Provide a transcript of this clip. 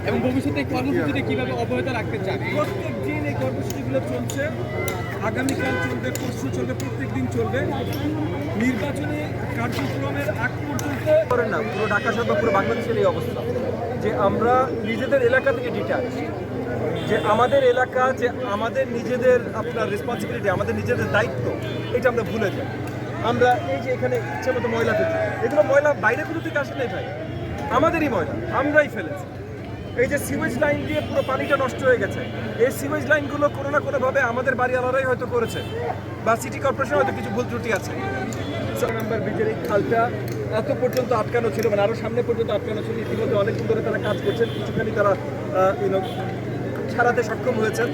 এবং ভবিষ্যতে এই কর্মসূচিটা কিভাবে অব্যাহত রাখতে চান? প্রত্যেক দিন এই কর্মসূচিগুলো চলছে, আগামীকাল চলবে, পরশু চলবে, প্রত্যেক দিন চলবে। নির্বাচনী কার্যক্রমের আগ পর্যন্ত করেন না, পুরো ঢাকা শহর বা পুরো বাংলাদেশের এই অবস্থা যে আমরা নিজেদের এলাকা থেকে ডিটাচ, যে আমাদের এলাকা, যে আমাদের নিজেদের আপনার রেসপন্সিবিলিটি, আমাদের নিজেদের দায়িত্ব, এটা আমরা ভুলে যাই। আমরা এই যে এখানে ইচ্ছে মতো ময়লা ফেলছি, এগুলো ময়লা বাইরে কোথা থেকে আসে নাই ভাই, আমাদেরই ময়লা, আমরাই ফেলেছি। এই যে সিওয়েজ লাইন দিয়ে পুরো পানিটা নষ্ট হয়ে গেছে, এই সিওয়েজ লাইনগুলো কোনো না কোনোভাবে আমাদের বাড়িওয়ালারাই হয়তো করেছে, বা সিটি কর্পোরেশন হয়তো কিছু ভুল ত্রুটি আছে। নাম্বার ব্রিজের এই খালটা এত পর্যন্ত আটকানো ছিল, মানে আরও সামনে পর্যন্ত আটকানো ছিল। ইতিমধ্যে অনেকদিন ধরে তারা কাজ করছেন, কিছুখানি তারা ছাড়াতে সক্ষম হয়েছেন।